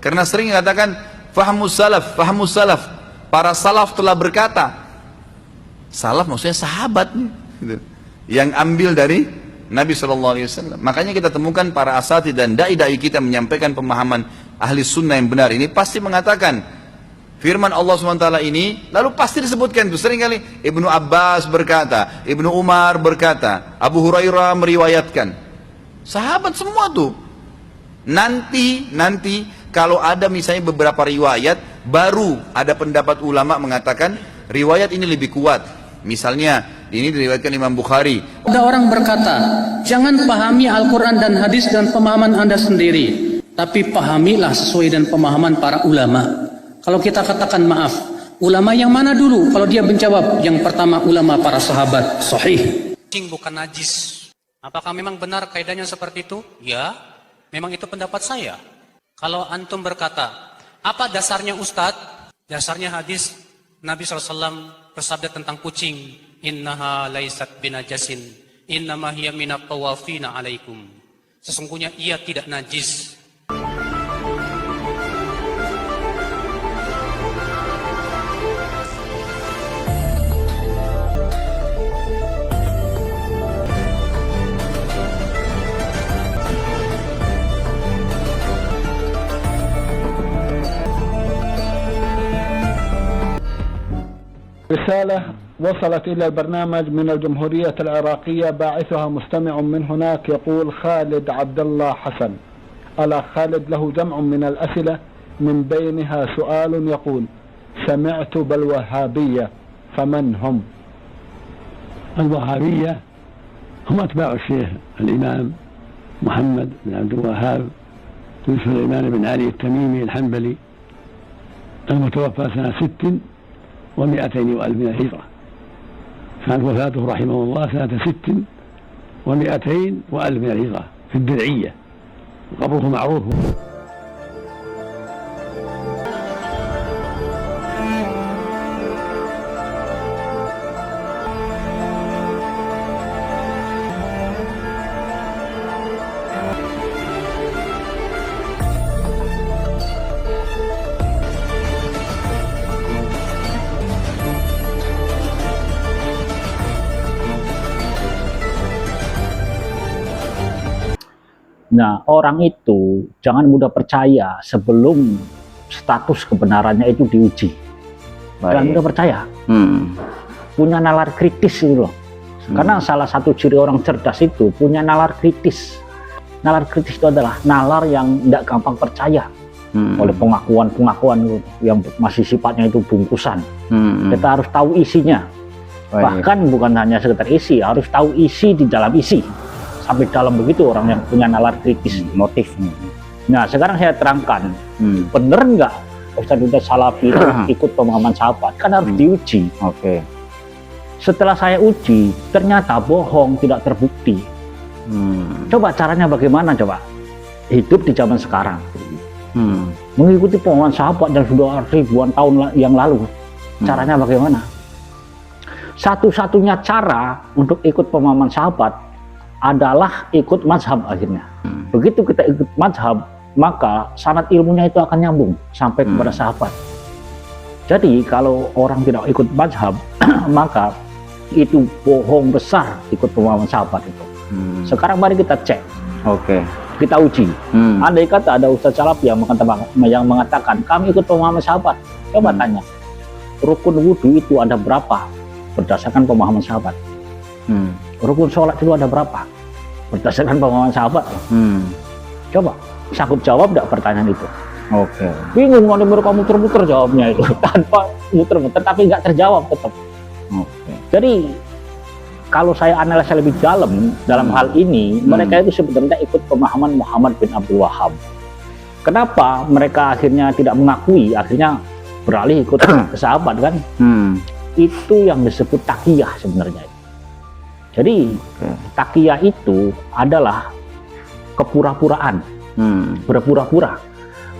Karena sering katakan fahamus salaf, para salaf telah berkata. Salaf maksudnya sahabat nih, gitu, yang ambil dari Nabi SAW. Makanya kita temukan para asatidz dan dai-dai kita menyampaikan pemahaman ahli sunnah yang benar ini pasti mengatakan firman Allah SWT ini, lalu pasti disebutkan itu seringkali Ibnu Abbas berkata, Ibnu Umar berkata, Abu Hurairah meriwayatkan, sahabat semua tuh. Nanti kalau ada misalnya beberapa riwayat, baru ada pendapat ulama mengatakan riwayat ini lebih kuat. Misalnya ini diriwayatkan Imam Bukhari. Ada orang berkata, jangan pahami Al-Quran dan hadis dan pemahaman Anda sendiri, tapi pahamilah sesuai dengan pemahaman para ulama. Kalau kita katakan maaf, ulama yang mana dulu? Kalau dia menjawab, yang pertama ulama para sahabat. Sahih. Kucing bukan najis. Apakah memang benar kaidahnya seperti itu? Ya, memang itu pendapat saya. Kalau antum berkata, apa dasarnya Ustadz? Dasarnya hadis Nabi SAW bersabda tentang kucing, innaha laisat binajasin, innama hiya minat tawafina alaikum. Sesungguhnya ia tidak najis. رسالة وصلت إلى البرنامج من الجمهورية العراقية، باعثها مستمع من هناك يقول خالد عبد الله حسن. الأخ خالد له جمع من الأسئلة، من بينها سؤال يقول: سمعت بالوهابية، فمن هم؟ الوهابية هم أتباع الشيخ الإمام محمد بن عبد الوهاب بن سليمان بن علي التميمي الحنبلي المتوفى سنة 600 وألف من الهجرة. كانت وفاته رحمه الله سنة 600 وألف من الهجرة في الدرعية، قبره معروف. Nah, orang itu jangan mudah percaya sebelum status kebenarannya itu diuji. Jangan mudah percaya. Punya nalar kritis itu loh. Karena salah satu ciri orang cerdas itu punya nalar kritis. Nalar kritis itu adalah nalar yang tidak gampang percaya oleh pengakuan-pengakuan yang masih sifatnya itu bungkusan. Kita harus tahu isinya. Bahkan bukan hanya sekedar isi, harus tahu isi di dalam isi. Sampai dalam begitu orang yang punya nalar kritis, motif. Nah, sekarang saya terangkan, bener nggak Ustadz Salafi ikut pemahaman sahabat? Kan harus diuji. Setelah saya uji, ternyata bohong, tidak terbukti. Coba caranya bagaimana coba? Hidup di zaman sekarang, mengikuti pemahaman sahabat yang sudah ribuan tahun yang lalu. Caranya bagaimana? Satu-satunya cara untuk ikut pemahaman sahabat adalah ikut mazhab akhirnya. Begitu kita ikut mazhab, maka sanad ilmunya itu akan nyambung sampai kepada sahabat. Jadi kalau orang tidak ikut mazhab, maka itu bohong besar ikut pemahaman sahabat itu. Sekarang mari kita cek. Kita uji. Andai kata ada Ustadz Salafi yang mengatakan kami ikut pemahaman sahabat, coba tanya, rukun wudhu itu ada berapa berdasarkan pemahaman sahabat? Rukun sholat itu ada berapa berdasarkan pemahaman sahabat? Coba sanggup jawab tidak pertanyaan itu? Bingung, nanti mereka muter-muter jawabnya itu tanpa muter-muter, tapi nggak terjawab tetap. Jadi kalau saya analisa lebih dalam hal ini, mereka itu sebenarnya ikut pemahaman Muhammad bin Abdul Wahab. Kenapa mereka akhirnya tidak mengakui, akhirnya beralih ikut ke sahabat kan? Itu yang disebut taqiyah sebenarnya. Jadi taqiyah itu adalah kepura-puraan, berpura-pura,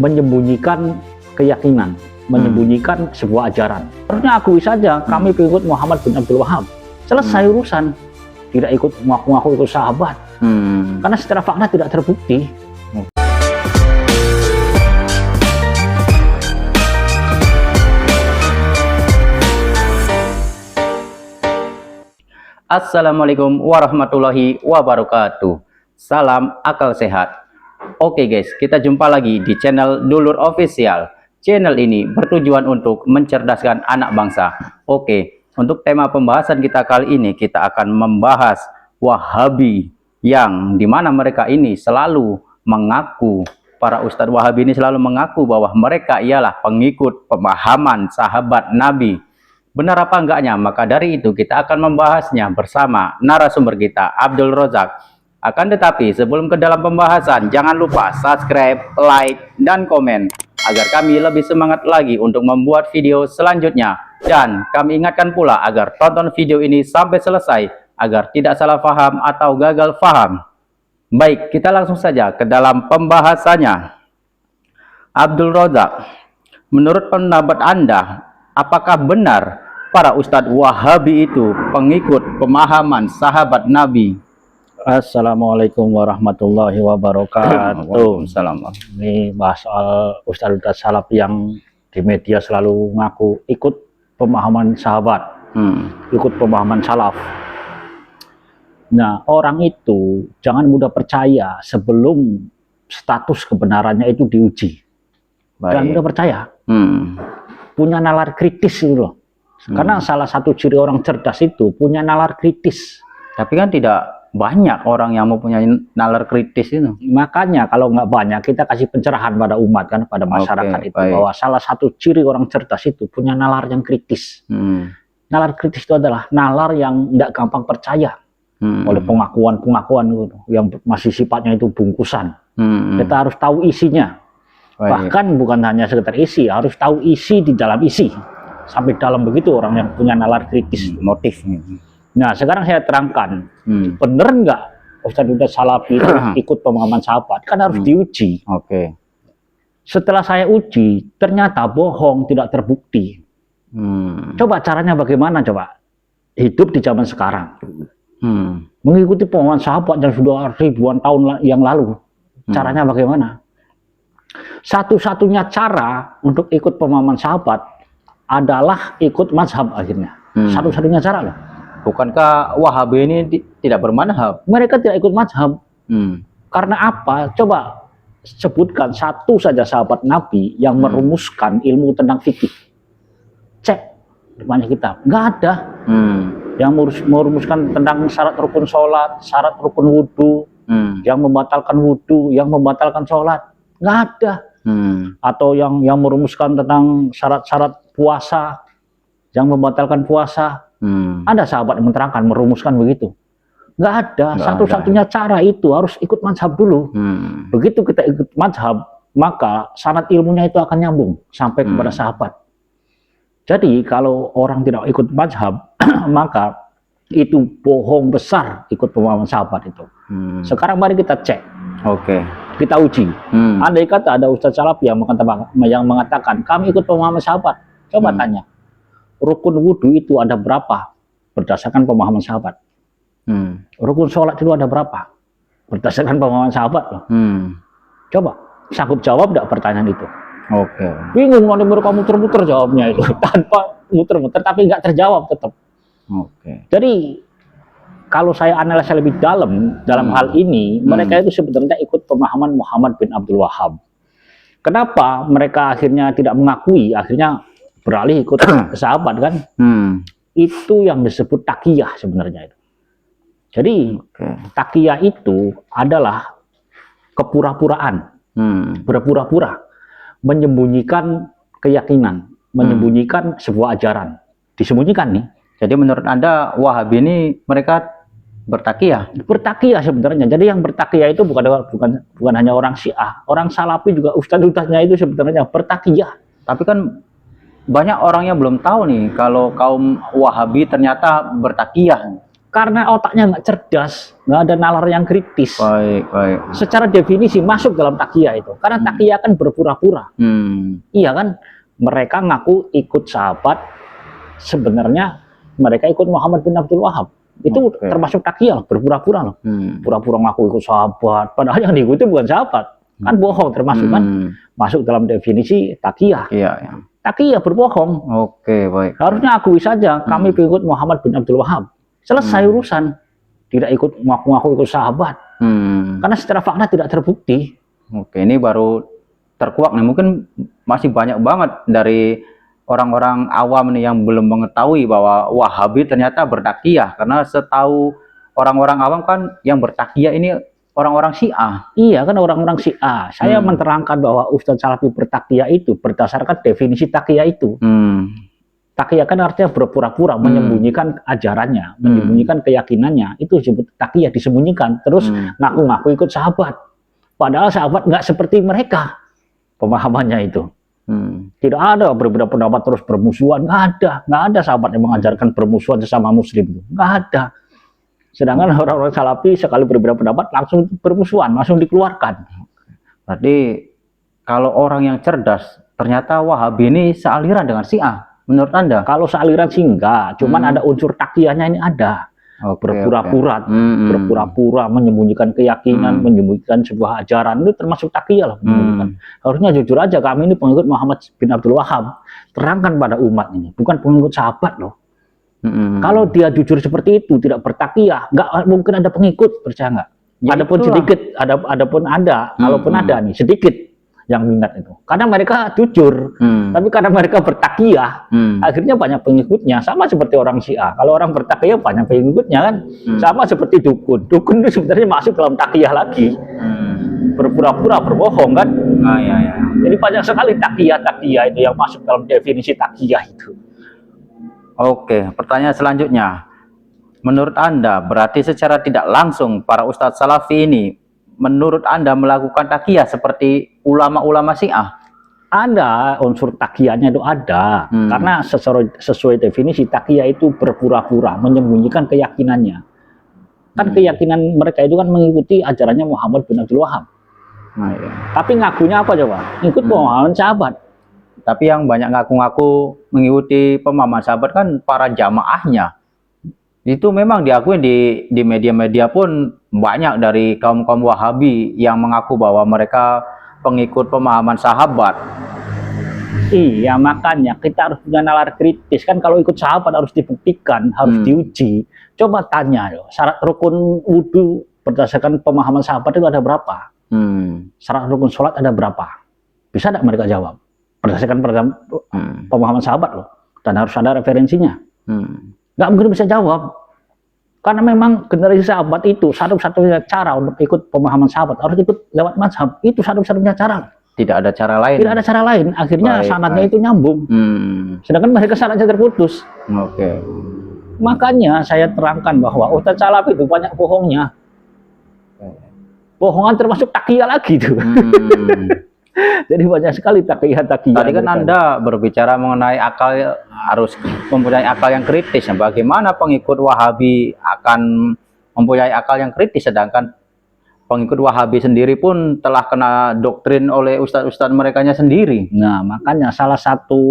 menyembunyikan keyakinan, menyembunyikan sebuah ajaran. Harusnya akui saja kami pengikut Muhammad bin Abdul Wahab. Selesai urusan, tidak ikut ngaku-ngaku ikut sahabat. Karena secara fakta tidak terbukti. Assalamualaikum warahmatullahi wabarakatuh. Salam akal sehat. Oke guys, kita jumpa lagi di channel Dulur Official. Channel ini bertujuan untuk mencerdaskan anak bangsa. Oke, untuk tema pembahasan kita kali ini, kita akan membahas Wahabi, yang dimana mereka ini selalu mengaku, para ustadz Wahabi ini selalu mengaku bahwa mereka ialah pengikut pemahaman sahabat Nabi. Benar apa enggaknya? Maka dari itu kita akan membahasnya bersama narasumber kita, Abdul Rozak. Akan tetapi sebelum ke dalam pembahasan, jangan lupa subscribe, like, dan komen agar kami lebih semangat lagi untuk membuat video selanjutnya. Dan kami ingatkan pula agar tonton video ini sampai selesai agar tidak salah paham atau gagal paham. Baik, kita langsung saja ke dalam pembahasannya. Abdul Rozak, menurut pendapat Anda, apakah benar para ustadz Wahabi itu pengikut pemahaman sahabat Nabi? Assalamualaikum warahmatullahi wabarakatuh. Waalaikumsalam. Ini bahas soal ustadz salaf yang di media selalu ngaku ikut pemahaman sahabat, ikut pemahaman salaf. Nah, orang itu jangan mudah percaya sebelum status kebenarannya itu diuji. Jangan mudah percaya. Punya nalar kritis itu loh. Karena salah satu ciri orang cerdas itu punya nalar kritis. Tapi kan tidak banyak orang yang mempunyai nalar kritis itu. Makanya kalau nggak banyak, kita kasih pencerahan pada umat kan, pada masyarakat itu, bahwa salah satu ciri orang cerdas itu punya nalar yang kritis. Nalar kritis itu adalah nalar yang nggak gampang percaya oleh pengakuan-pengakuan gitu, yang masih sifatnya itu bungkusan. Kita harus tahu isinya. Bahkan bukan hanya sekedar isi, harus tahu isi di dalam isi. Sampai dalam begitu orang yang punya nalar kritis, motifnya. Nah, sekarang saya terangkan, bener nggak ustadz Salafi itu ikut pemahaman sahabat? Kan harus diuji. Setelah saya uji, ternyata bohong, tidak terbukti. Coba caranya bagaimana? Coba hidup di zaman sekarang, mengikuti pemahaman sahabat yang sudah ribuan tahun yang lalu. Caranya bagaimana? Satu-satunya cara untuk ikut pemahaman sahabat adalah ikut mazhab akhirnya. Satu-satunya cara loh. Bukankah Wahabi ini tidak bermanhab? Mereka tidak ikut mazhab. Karena apa? Coba sebutkan satu saja sahabat Nabi yang merumuskan ilmu tentang fikih. Cek di banyak kitab. Nggak ada. Yang merumuskan tentang syarat rukun sholat, syarat rukun wudhu, yang membatalkan wudhu, yang membatalkan sholat. Nggak ada. Atau yang merumuskan tentang syarat-syarat puasa, yang membatalkan puasa. Ada sahabat yang menerangkan, merumuskan begitu. Nggak ada. Satu-satunya cara itu harus ikut mazhab dulu. Begitu kita ikut mazhab, maka sanad ilmunya itu akan nyambung sampai kepada sahabat. Jadi kalau orang tidak ikut mazhab, maka itu bohong besar ikut pemahaman sahabat itu. Sekarang mari kita cek. Kita uji. Andai kata ada ustadz Salafi yang mengatakan kami ikut pemahaman sahabat, coba tanya, rukun wudhu itu ada berapa berdasarkan pemahaman sahabat? Rukun sholat itu ada berapa berdasarkan pemahaman sahabat loh. Coba sanggup jawab tidak pertanyaan itu? Bingung, nanti mereka muter-muter jawabnya itu tanpa muter-muter, tapi nggak terjawab tetap. Jadi kalau saya analisa lebih dalam hal ini, mereka itu sebenarnya ikut pemahaman Muhammad bin Abdul Wahab. Kenapa mereka akhirnya tidak mengakui, akhirnya beralih ikut sahabat kan? Itu yang disebut taqiyah sebenarnya itu. Jadi taqiyah itu adalah kepura-puraan, berpura-pura, menyembunyikan keyakinan, menyembunyikan sebuah ajaran, disembunyikan nih. Jadi menurut Anda Wahabi ini mereka bertakiyah? Bertakiyah sebenarnya. Jadi yang bertakiyah itu bukan hanya orang Syiah, orang Salafi juga ustadz-ustadznya itu sebenarnya bertakiyah. Tapi kan banyak orang yang belum tahu nih kalau kaum Wahabi ternyata bertakiyah. Karena otaknya nggak cerdas, nggak ada nalar yang kritis. Secara definisi masuk dalam takiyah itu. Karena takiyah kan berpura-pura. Iya kan? Mereka ngaku ikut sahabat, sebenarnya mereka ikut Muhammad bin Abdul Wahab. Itu termasuk takiyah, berpura-pura loh. Pura-pura ngaku ikut sahabat, padahal yang diikuti bukan sahabat. Kan bohong termasuk kan? Masuk dalam definisi takiyah. Takiyah berbohong. Oke, baik. Harusnya akui saja kami pengikut Muhammad bin Abdul Wahab. Selesai urusan. Tidak ikut ngaku-ngaku ikut sahabat. Karena secara fakta tidak terbukti. Oke, ini baru terkuak nih. Mungkin masih banyak banget dari orang-orang awam nih yang belum mengetahui bahwa Wahabi ternyata bertakiyah. Karena setahu orang-orang awam kan yang bertakiyah ini orang-orang Syiah. Iya kan orang-orang Syiah. Saya menerangkan bahwa Ustadz Salafi bertakiyah itu berdasarkan definisi takiyah itu. Takiyah kan artinya berpura-pura, menyembunyikan ajarannya, menyembunyikan keyakinannya. Itu disebut takiyah, disembunyikan. Terus ngaku-ngaku ikut sahabat. Padahal sahabat nggak seperti mereka pemahamannya itu. Tidak ada berbeda pendapat terus bermusuhan. Nggak ada sahabat yang mengajarkan bermusuhan sesama muslim. Nggak ada. Sedangkan orang-orang Salafi sekali berbeda pendapat langsung bermusuhan, langsung dikeluarkan. Berarti kalau orang yang cerdas, ternyata Wahabi ini sealiran dengan Syiah. Menurut Anda? Kalau sealiran sih enggak, cuman ada unsur takiyahnya ini ada. Berpura-pura, berpura-pura menyembunyikan keyakinan, menyembunyikan sebuah ajaran, itu termasuk takiyah lah. Harusnya jujur aja, kami ini pengikut Muhammad bin Abdul Wahab, terangkan pada umat ini, bukan pengikut sahabat loh. Kalau dia jujur seperti itu, tidak bertakiyah, nggak mungkin ada pengikut, percaya nggak? Ya, adapun itulah. sedikit, adapun ada, kalaupun ada nih sedikit yang minat itu, karena mereka jujur, tapi karena mereka bertakiyah, akhirnya banyak pengikutnya. Sama seperti orang Syiah, kalau orang bertakiyah banyak pengikutnya kan, sama seperti dukun. Dukun itu sebenarnya masuk dalam takiyah lagi, berpura-pura berbohong kan. Jadi banyak sekali takiyah itu yang masuk dalam definisi takiyah itu. Oke, pertanyaan selanjutnya. Menurut Anda, berarti secara tidak langsung para Ustadz Salafi ini, menurut Anda melakukan takiyah seperti ulama-ulama Syiah? Ada unsur takiyahnya itu ada, karena sesuai definisi takiyah itu berpura-pura, menyembunyikan keyakinannya. Kan keyakinan mereka itu kan mengikuti ajarannya Muhammad bin Abdul Wahab. Tapi ngakunya apa coba? Ikut pemahaman sahabat. Tapi yang banyak ngaku-ngaku mengikuti pemahaman sahabat kan para jamaahnya. Itu memang diakui di media-media pun banyak dari kaum-kaum Wahabi yang mengaku bahwa mereka pengikut pemahaman sahabat. Iya, makanya kita harus punya nalar kritis. Kan kalau ikut sahabat harus dibuktikan, harus diuji. Coba tanya, syarat rukun wudhu berdasarkan pemahaman sahabat itu ada berapa? Syarat rukun sholat ada berapa? Bisa tidak mereka jawab? Berdasarkan pemahaman sahabat loh. Dan harus ada referensinya. Nggak mungkin bisa jawab. Karena memang generasi sahabat itu satu-satunya cara untuk ikut pemahaman sahabat harus ikut lewat mazhab. Itu satu-satunya cara. Tidak ada cara lain. Tidak ada cara lain. Akhirnya sanadnya itu nyambung. Sedangkan mereka sanadnya terputus. Oke. Makanya saya terangkan bahwa Ustadz Salafi itu banyak bohongnya. Bohongan termasuk takiyah lagi tuh. Jadi banyak sekali takiyah. Tadi kan Anda berbicara mengenai akal, harus mempunyai akal yang kritis. Bagaimana pengikut Wahabi akan mempunyai akal yang kritis, sedangkan pengikut Wahabi sendiri pun telah kena doktrin oleh ustadz-ustadz merekanya sendiri. Nah, makanya salah satu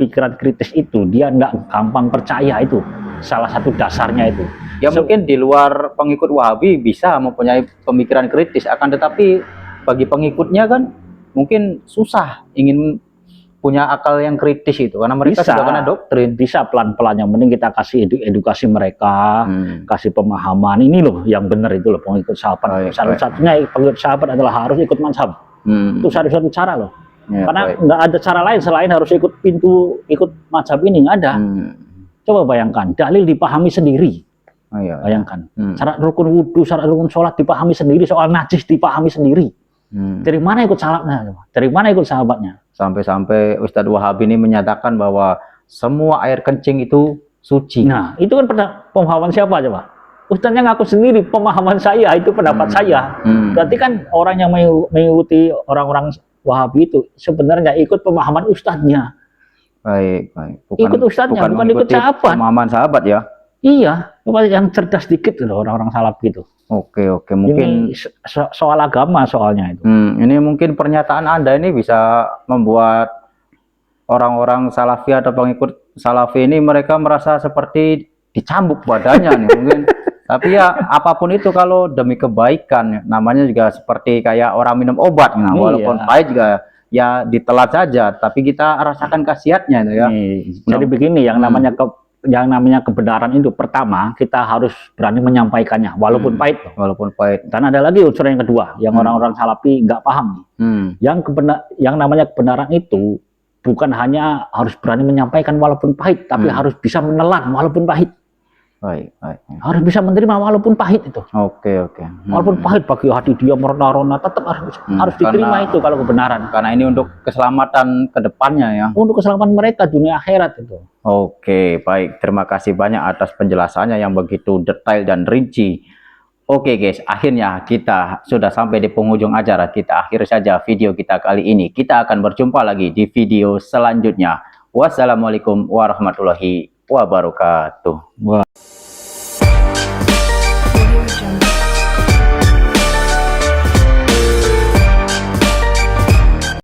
pikiran kritis itu, dia nggak gampang percaya itu. Salah satu dasarnya itu. Ya mungkin di luar pengikut Wahabi bisa mempunyai pemikiran kritis, akan tetapi bagi pengikutnya kan mungkin susah ingin punya akal yang kritis itu, karena mereka sudah kena doktrin. Bisa pelan-pelan, yang penting kita kasih edukasi mereka, kasih pemahaman. Ini loh yang benar itu loh pengikut sahabat. Satu-satunya pengikut sahabat adalah harus ikut mazhab. Itu satu-satu cara loh. Karena nggak ada cara lain selain harus ikut ikut mazhab ini, nggak ada. Coba bayangkan, dalil dipahami sendiri. Bayangkan, syarat rukun wudhu, syarat rukun sholat dipahami sendiri, soal najis dipahami sendiri. Dari mana ikut sahabatnya? Dari mana ikut sahabatnya? Sampai-sampai Ustadz Wahab ini menyatakan bahwa semua air kencing itu suci. Nah, itu kan pemahaman siapa coba? Ustadznya ngaku sendiri, pemahaman saya, itu pendapat saya. Berarti kan orang yang mengikuti orang-orang Wahabi itu sebenarnya ikut pemahaman ustadznya. Baik. Ikut ustadznya, bukan ikut sahabat. Pemahaman sahabat ya? Iya, yang cerdas dikit loh orang-orang salaf gitu. Oke, mungkin ini soal agama soalnya itu. Ini mungkin pernyataan Anda ini bisa membuat orang-orang Salafi atau pengikut Salafi ini mereka merasa seperti dicambuk badannya nih mungkin. Tapi ya apapun itu kalau demi kebaikan, namanya juga seperti kayak orang minum obat. Nah, walaupun pahit juga ya ditelan saja, tapi kita rasakan khasiatnya itu ya. Jadi begini, yang namanya yang namanya kebenaran itu, pertama kita harus berani menyampaikannya walaupun pahit. Walaupun pahit. Dan ada lagi unsur yang kedua yang orang-orang Salafi nggak paham. Yang namanya kebenaran itu bukan hanya harus berani menyampaikan walaupun pahit, tapi harus bisa menelan walaupun pahit. Baik. Harus bisa menerima walaupun pahit itu. Oke. Walaupun pahit bagi hati dia merona-rona, tetap harus diterima itu kalau kebenaran. Karena ini untuk keselamatan kedepannya ya. Untuk keselamatan mereka dunia akhirat itu. Oke, baik. Terima kasih banyak atas penjelasannya yang begitu detail dan rinci. Oke guys, akhirnya kita sudah sampai di penghujung acara. Kita akhiri saja video kita kali ini. Kita akan berjumpa lagi di video selanjutnya. Wassalamualaikum warahmatullahi wabarakatuh.